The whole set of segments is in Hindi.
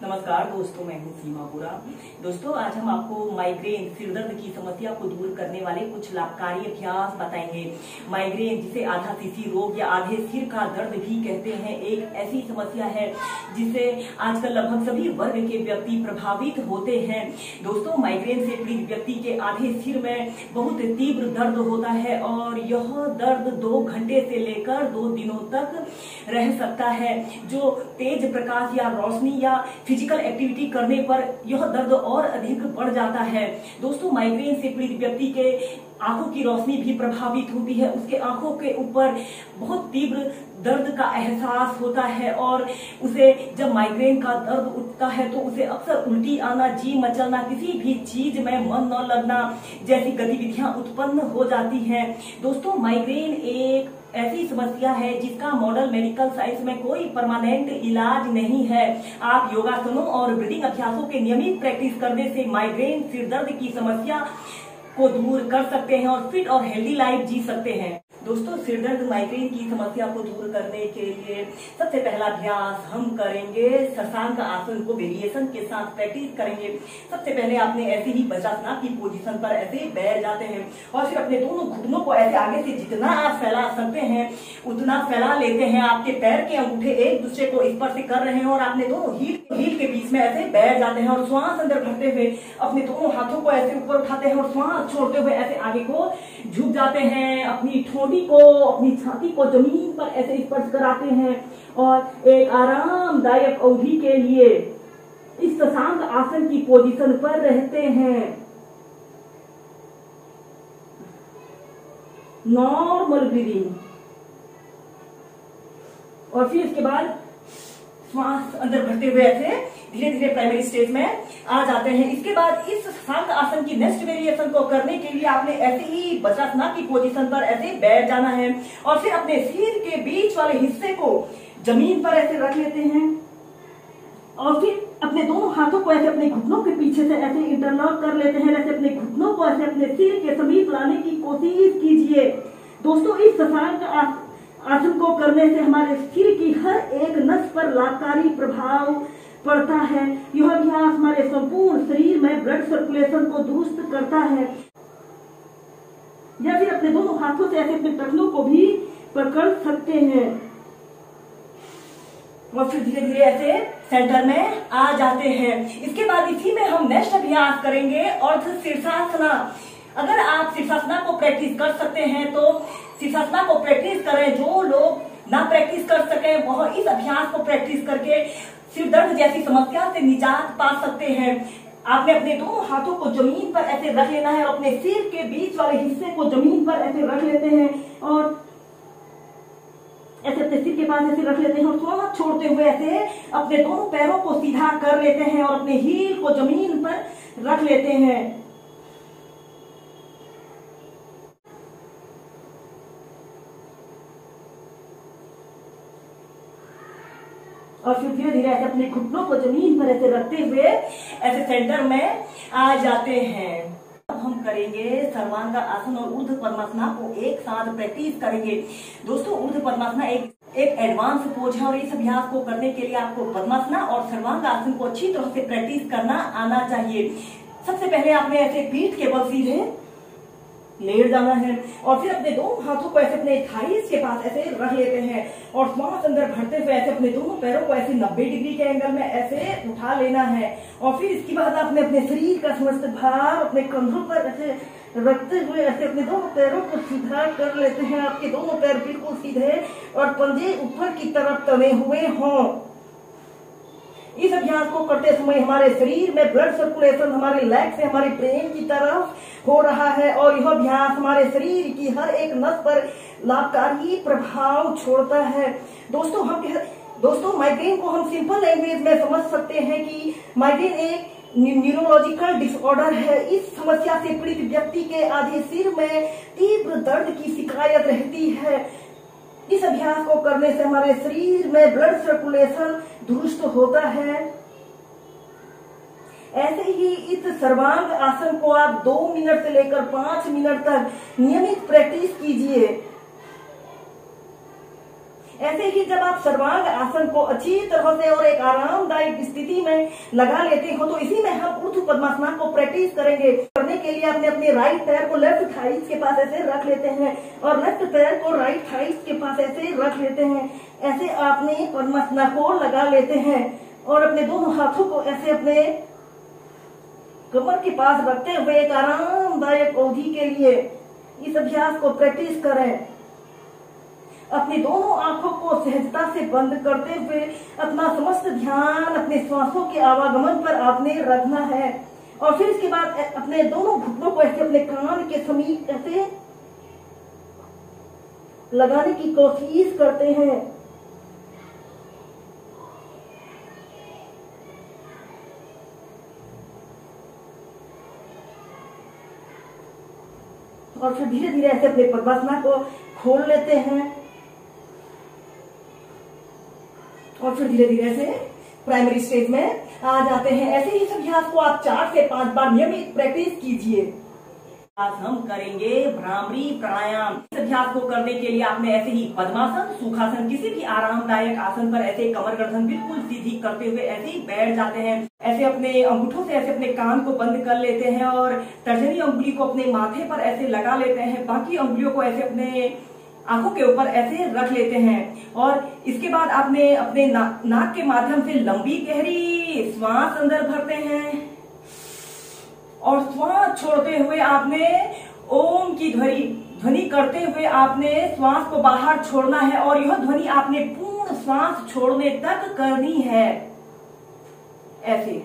नमस्कार दोस्तों, मैं हूँ सीमापुरा। दोस्तों, आज हम आपको माइग्रेन सिर दर्द की समस्या को दूर करने वाले कुछ लाभकारी अभ्यास बताएंगे। माइग्रेन, जिसे आधा सीसी रोग या आधे सिर का दर्द भी कहते हैं, एक ऐसी समस्या है जिससे आजकल लगभग सभी वर्ग के व्यक्ति प्रभावित होते हैं। दोस्तों, माइग्रेन से पीड़ित व्यक्ति के आधे सिर में बहुत तीव्र दर्द होता है और यह दर्द 2 घंटे से लेकर 2 दिनों तक रह सकता है। जो तेज प्रकाश या रोशनी या फिजिकल एक्टिविटी करने पर यह दर्द और अधिक बढ़ जाता है। दोस्तों, माइग्रेन से पीड़ित व्यक्ति के आंखों की रोशनी भी प्रभावित होती है। उसके आंखों के ऊपर बहुत तीव्र दर्द का एहसास होता है और उसे जब माइग्रेन का दर्द उठता है तो उसे अक्सर उल्टी आना, जी मचलना, किसी भी चीज में मन न लगना जैसी गतिविधियां उत्पन्न हो जाती हैं। दोस्तों, माइग्रेन एक ऐसी समस्या है जिसका मॉडर्न मेडिकल साइंस में कोई परमानेंट इलाज नहीं है। आप योगासनों और ब्रीदिंग अभ्यासों के नियमित प्रैक्टिस करने से माइग्रेन सिर दर्द की समस्या को दूर कर सकते हैं और फिट और हेल्दी लाइफ जी सकते हैं। दोस्तों, सिर दर्द माइग्रेन की समस्या को दूर करने के लिए सबसे पहला अभ्यास हम करेंगे शशांक आसन को वेरिएशन के साथ प्रैक्टिस करेंगे। सबसे पहले आपने ऐसे ही वज्रासन की पोजीशन पर ऐसे बैठ जाते हैं और फिर अपने दोनों घुटनों को ऐसे आगे से जितना आप फैला सकते हैं उतना फैला लेते हैं। आपके पैर के अंगूठे एक दूसरे को स्पर्श कर रहे हैं और आपने दोनों हील के बीच में ऐसे बैठ जाते हैं और श्वास अंदर भरते हुए अपने दोनों हाथों को ऐसे ऊपर उठाते हैं और श्वास छोड़ते हुए ऐसे आगे को झुक जाते हैं। अपनी ठोड़ी को, अपनी छाती को जमीन पर ऐसे स्पर्श कराते हैं और एक आरामदायक अवधि के लिए इस शशांक आसन की पोजीशन पर रहते हैं। नॉर्मल ब्रीदिंग और फिर इसके बाद श्वास अंदर भरते हुए ऐसे धीरे धीरे प्राइमरी स्टेज में आ जाते हैं। इसके बाद इस शशांक आसन की नेक्स्ट वेरिएशन को करने के लिए आपने ऐसे ही वज्रासन की पोजीशन पर ऐसे बैठ जाना है और फिर अपने सिर के बीच वाले हिस्से को जमीन पर ऐसे रख लेते हैं और फिर अपने दोनों हाथों को ऐसे अपने घुटनों के पीछे से ऐसे इंटरलॉक कर लेते हैं। ऐसे अपने घुटनों को ऐसे अपने सिर के समीप लाने की कोशिश कीजिए। दोस्तों, इस शशांक आसन को करने से हमारे सिर की हर एक नस पर लाभकारी प्रभाव पड़ता है। यह अभ्यास हमारे संपूर्ण शरीर में ब्लड सर्कुलेशन को दुरुस्त करता है। या फिर अपने दोनों हाथों से ऐसे अपने टखनों को भी पकड़ सकते हैं और फिर धीरे धीरे ऐसे सेंटर में आ जाते हैं। इसके बाद इसी में हम नेक्स्ट अभ्यास करेंगे अर्ध शीर्षासना। अगर आप शीर्षासना को प्रैक्टिस कर सकते हैं तो शीर्षासना को प्रैक्टिस करें। जो लोग ना प्रैक्टिस कर सके वह इस अभ्यास को प्रैक्टिस करके सिर दर्द जैसी समस्या से निजात पा सकते हैं। आपने अपने दोनों हाथों को जमीन पर ऐसे रख लेना है और अपने सिर के बीच वाले हिस्से को जमीन पर ऐसे रख लेते हैं और ऐसे अपने सिर के पास ऐसे रख लेते हैं और श्वास छोड़ते हुए ऐसे अपने दोनों पैरों को सीधा कर लेते हैं और अपने हील को जमीन पर रख लेते हैं। और फिर धीरे धीरे ऐसे अपने घुटनों को जमीन पर ऐसे रखते हुए ऐसे सेंटर में आ जाते हैं। अब हम करेंगे सर्वांग आसन और ऊर्ध्व पद्मासना को एक साथ प्रैक्टिस करेंगे। दोस्तों, ऊर्ध्व पद्मासना एक एडवांस पोज है और इस अभ्यास को करने के लिए आपको पद्मासना और सर्वांग आसन को अच्छी तरह से प्रैक्टिस करना आना चाहिए। सबसे पहले आपने ऐसे पीठ के बल सीधे लेट जाना है और फिर अपने दोनों हाथों को ऐसे अपने थाइस के पास ऐसे रख लेते हैं और श्वास अंदर भरते हुए ऐसे अपने दोनों पैरों को ऐसे 90 डिग्री के एंगल में ऐसे उठा लेना है और फिर इसके बाद आपने अपने शरीर का समस्त भार अपने कंधों पर ऐसे रखते हुए ऐसे अपने दोनों पैरों को सीधा कर लेते हैं। आपके दोनों पैर बिल्कुल सीधे और पंजे ऊपर की तरफ तने हुए हों। इस अभ्यास को करते समय हमारे शरीर में ब्लड सर्कुलेशन हमारे लेग से हमारे ब्रेन की तरफ हो रहा है और यह अभ्यास हमारे शरीर की हर एक नस पर लाभकारी प्रभाव छोड़ता है। दोस्तों, माइग्रेन को हम सिंपल लैंग्वेज में समझ सकते हैं कि माइग्रेन एक न्यूरोलॉजिकल डिसऑर्डर है। इस समस्या से पीड़ित व्यक्ति के आधे सिर में तीव्र दर्द की शिकायत रहती है। इस अभ्यास को करने से हमारे शरीर में ब्लड सर्कुलेशन दुरुस्त होता है। ऐसे ही इस सर्वांग आसन को आप 2 मिनट से लेकर 5 मिनट तक नियमित प्रैक्टिस कीजिए। ऐसे ही जब आप सर्वांग आसन को अच्छी तरह से और एक आरामदायक स्थिति में लगा लेते हो तो इसी में हम ऊर्ध्व पद्मासन को प्रैक्टिस करेंगे। करने के लिए आपने अपने राइट पैर को लेफ्ट थाइस के पास ऐसे रख लेते हैं और लेफ्ट पैर को राइट थाइस के पास ऐसे रख लेते हैं। ऐसे आपने पद्मासन को लगा लेते हैं और अपने दोनों हाथों को ऐसे अपने कमर के पास रखते हुए एक आरामदायक अवधि के लिए इस अभ्यास को प्रैक्टिस करें। अपनी दोनों आंखों को सहजता से बंद करते हुए अपना समस्त ध्यान अपने श्वासों के आवागमन पर आपने रखना है और फिर इसके बाद अपने दोनों घुटनों को ऐसे अपने कान के समीप ऐसे लगाने की कोशिश करते हैं। और फिर धीरे धीरे ऐसे अपने पद्मासन को खोल लेते हैं और फिर धीरे धीरे से प्राइमरी स्टेज में आ जाते हैं। ऐसे ही इस अभ्यास को आप 4 से 5 बार नियमित प्रैक्टिस कीजिए। आज हम करेंगे भ्रामरी प्राणायाम। इस अभ्यास को करने के लिए आपने ऐसे ही पद्मासन, सुखासन, किसी भी आरामदायक आसन पर ऐसे कमर गर्दन बिल्कुल सीधी करते हुए ऐसे ही बैठ जाते हैं। ऐसे अपने अंगूठों से ऐसे अपने कान को बंद कर लेते हैं और तर्जनी उंगली को अपने माथे पर ऐसे लगा लेते हैं। बाकी उंगलियों को ऐसे अपने आंखों के ऊपर ऐसे रख लेते हैं और इसके बाद आपने अपने नाक के माध्यम से लंबी गहरी श्वास अंदर भरते हैं और श्वास छोड़ते हुए आपने ओम की ध्वनि करते हुए आपने श्वास को बाहर छोड़ना है और यह ध्वनि आपने पूर्ण श्वास छोड़ने तक करनी है। ऐसे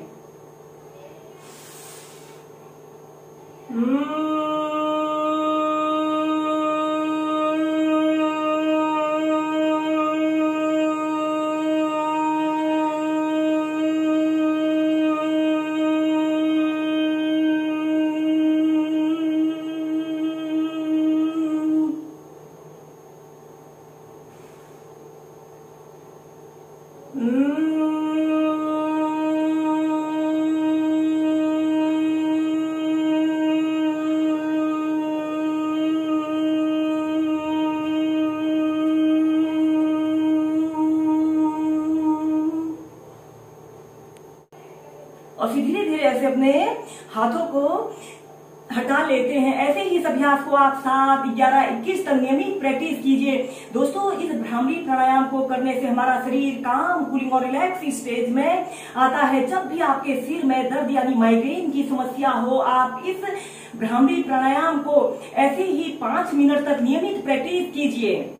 और फिर धीरे धीरे ऐसे अपने हाथों को हटा लेते हैं। ऐसे ही इस अभ्यास को आप 7, 11, 21 तक नियमित प्रैक्टिस कीजिए। दोस्तों, इस भ्रामरी प्राणायाम को करने से हमारा शरीर काम, कूलिंग और रिलैक्स स्टेज में आता है। जब भी आपके सिर में दर्द यानी माइग्रेन की समस्या हो, आप इस भ्रामरी प्राणायाम को ऐसे ही 5 मिनट तक नियमित प्रैक्टिस कीजिए।